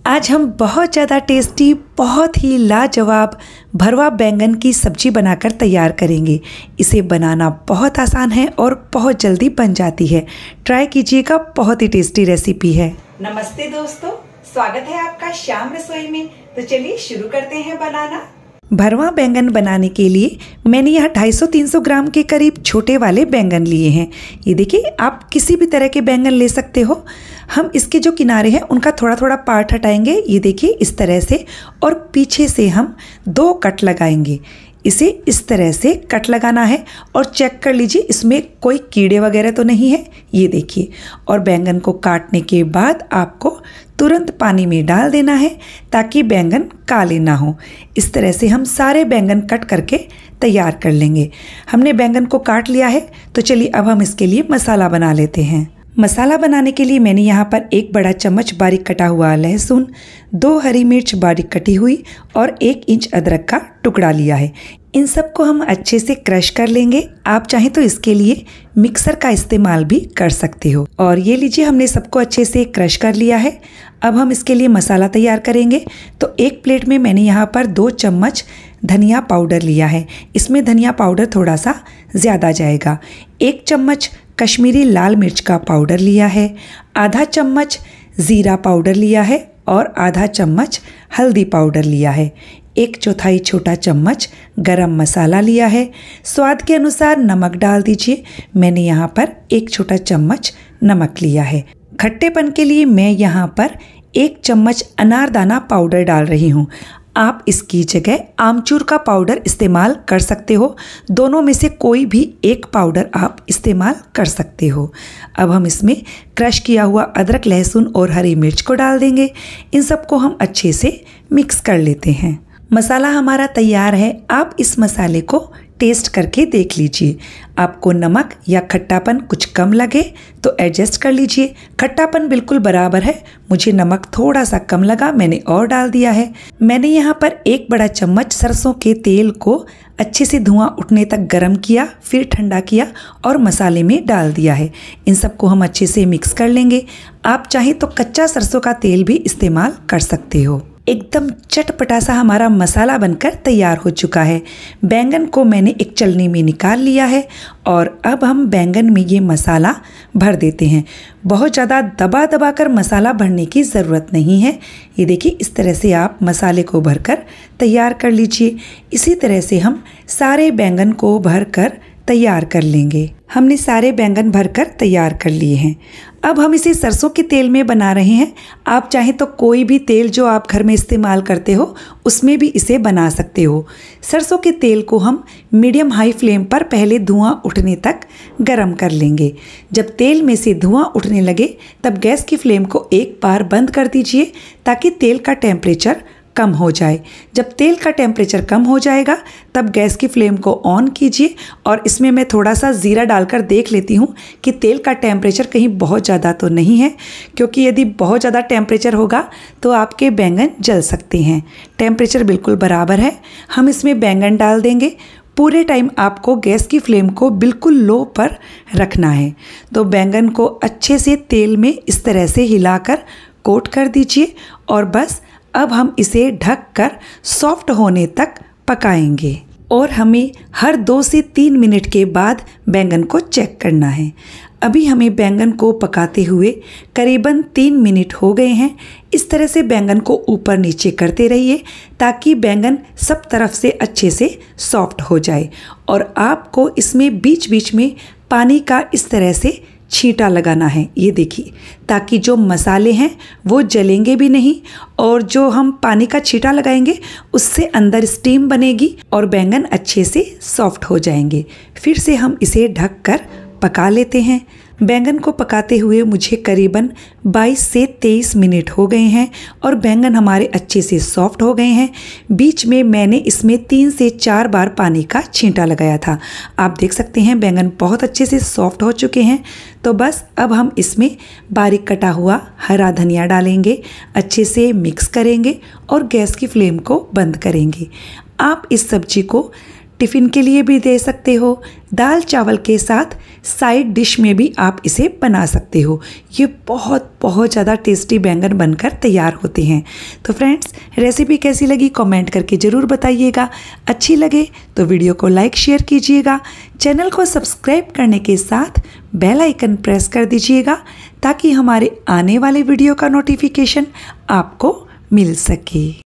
आज हम बहुत ज़्यादा टेस्टी, बहुत ही लाजवाब भरवा बैंगन की सब्जी बनाकर तैयार करेंगे। इसे बनाना बहुत आसान है और बहुत जल्दी बन जाती है। ट्राई कीजिएगा, बहुत ही टेस्टी रेसिपी है। नमस्ते दोस्तों, स्वागत है आपका श्याम रसोई में। तो चलिए शुरू करते हैं बनाना। भरवा बैंगन बनाने के लिए मैंने यहाँ 250-300 ग्राम के करीब छोटे वाले बैंगन लिए हैं। ये देखिए, आप किसी भी तरह के बैंगन ले सकते हो। हम इसके जो किनारे हैं उनका थोड़ा थोड़ा पार्ट हटाएंगे, ये देखिए इस तरह से, और पीछे से हम 2 कट लगाएंगे। इसे इस तरह से कट लगाना है और चेक कर लीजिए इसमें कोई कीड़े वगैरह तो नहीं है, ये देखिए। और बैंगन को काटने के बाद आपको तुरंत पानी में डाल देना है ताकि बैंगन काले ना हो। इस तरह से हम सारे बैंगन कट करके तैयार कर लेंगे। हमने बैंगन को काट लिया है, तो चलिए अब हम इसके लिए मसाला बना लेते हैं। मसाला बनाने के लिए मैंने यहाँ पर 1 बड़ा चम्मच बारीक कटा हुआ लहसुन, 2 हरी मिर्च बारीक कटी हुई और 1 इंच अदरक का टुकड़ा लिया है। इन सबको हम अच्छे से क्रश कर लेंगे। आप चाहें तो इसके लिए मिक्सर का इस्तेमाल भी कर सकते हो। और ये लीजिए, हमने सबको अच्छे से क्रश कर लिया है। अब हम इसके लिए मसाला तैयार करेंगे। तो 1 प्लेट में मैंने यहाँ पर 2 चम्मच धनिया पाउडर लिया है। इसमें धनिया पाउडर थोड़ा सा ज़्यादा जाएगा। 1 चम्मच कश्मीरी लाल मिर्च का पाउडर लिया है, आधा चम्मच ज़ीरा पाउडर लिया है और आधा चम्मच हल्दी पाउडर लिया है। 1/4 छोटा चम्मच गरम मसाला लिया है। स्वाद के अनुसार नमक डाल दीजिए। मैंने यहाँ पर 1 छोटा चम्मच नमक लिया है। खट्टेपन के लिए मैं यहाँ पर 1 चम्मच अनारदाना पाउडर डाल रही हूँ। आप इसकी जगह आमचूर का पाउडर इस्तेमाल कर सकते हो। दोनों में से कोई भी एक पाउडर आप इस्तेमाल कर सकते हो। अब हम इसमें क्रश किया हुआ अदरक, लहसुन और हरी मिर्च को डाल देंगे। इन सबको हम अच्छे से मिक्स कर लेते हैं। मसाला हमारा तैयार है। आप इस मसाले को टेस्ट करके देख लीजिए। आपको नमक या खट्टापन कुछ कम लगे तो एडजस्ट कर लीजिए। खट्टापन बिल्कुल बराबर है, मुझे नमक थोड़ा सा कम लगा, मैंने और डाल दिया है। मैंने यहाँ पर 1 बड़ा चम्मच सरसों के तेल को अच्छे से धुआं उठने तक गर्म किया, फिर ठंडा किया और मसाले में डाल दिया है। इन सबको हम अच्छे से मिक्स कर लेंगे। आप चाहें तो कच्चा सरसों का तेल भी इस्तेमाल कर सकते हो। एकदम चटपटा सा हमारा मसाला बनकर तैयार हो चुका है। बैंगन को मैंने एक चलनी में निकाल लिया है और अब हम बैंगन में ये मसाला भर देते हैं। बहुत ज़्यादा दबा दबा कर मसाला भरने की ज़रूरत नहीं है। ये देखिए, इस तरह से आप मसाले को भरकर तैयार कर लीजिए। इसी तरह से हम सारे बैंगन को भरकर तैयार कर लेंगे। हमने सारे बैंगन भरकर तैयार कर लिए हैं। अब हम इसे सरसों के तेल में बना रहे हैं। आप चाहें तो कोई भी तेल जो आप घर में इस्तेमाल करते हो उसमें भी इसे बना सकते हो। सरसों के तेल को हम मीडियम हाई फ्लेम पर पहले धुआं उठने तक गरम कर लेंगे। जब तेल में से धुआं उठने लगे तब गैस की फ्लेम को एक बार बंद कर दीजिए ताकि तेल का टेम्परेचर कम हो जाए। जब तेल का टेम्परेचर कम हो जाएगा तब गैस की फ्लेम को ऑन कीजिए और इसमें मैं थोड़ा सा ज़ीरा डालकर देख लेती हूँ कि तेल का टेम्परेचर कहीं बहुत ज़्यादा तो नहीं है, क्योंकि यदि बहुत ज़्यादा टेम्परेचर होगा तो आपके बैंगन जल सकते हैं। टेम्परेचर बिल्कुल बराबर है। हम इसमें बैंगन डाल देंगे। पूरे टाइम आपको गैस की फ्लेम को बिल्कुल लो पर रखना है। तो बैंगन को अच्छे से तेल में इस तरह से हिलाकर कोट कर दीजिए और बस अब हम इसे ढककर सॉफ्ट होने तक पकाएंगे। और हमें हर 2 से 3 मिनट के बाद बैंगन को चेक करना है। अभी हमें बैंगन को पकाते हुए करीबन 3 मिनट हो गए हैं। इस तरह से बैंगन को ऊपर नीचे करते रहिए ताकि बैंगन सब तरफ से अच्छे से सॉफ्ट हो जाए। और आपको इसमें बीच बीच में पानी का इस तरह से छींटा लगाना है, ये देखिए, ताकि जो मसाले हैं वो जलेंगे भी नहीं और जो हम पानी का छींटा लगाएंगे उससे अंदर स्टीम बनेगी और बैंगन अच्छे से सॉफ्ट हो जाएंगे। फिर से हम इसे ढककर पका लेते हैं। बैंगन को पकाते हुए मुझे करीबन 22 से 23 मिनट हो गए हैं और बैंगन हमारे अच्छे से सॉफ्ट हो गए हैं। बीच में मैंने इसमें 3 से 4 बार पानी का छींटा लगाया था। आप देख सकते हैं बैंगन बहुत अच्छे से सॉफ्ट हो चुके हैं। तो बस अब हम इसमें बारीक कटा हुआ हरा धनिया डालेंगे, अच्छे से मिक्स करेंगे और गैस की फ्लेम को बंद करेंगे। आप इस सब्जी को टिफ़िन के लिए भी दे सकते हो, दाल चावल के साथ साइड डिश में भी आप इसे बना सकते हो। ये बहुत बहुत ज़्यादा टेस्टी बैंगन बनकर तैयार होते हैं। तो फ्रेंड्स, रेसिपी कैसी लगी कमेंट करके ज़रूर बताइएगा। अच्छी लगे तो वीडियो को लाइक शेयर कीजिएगा। चैनल को सब्सक्राइब करने के साथ बेल आइकन प्रेस कर दीजिएगा ताकि हमारे आने वाले वीडियो का नोटिफिकेशन आपको मिल सके।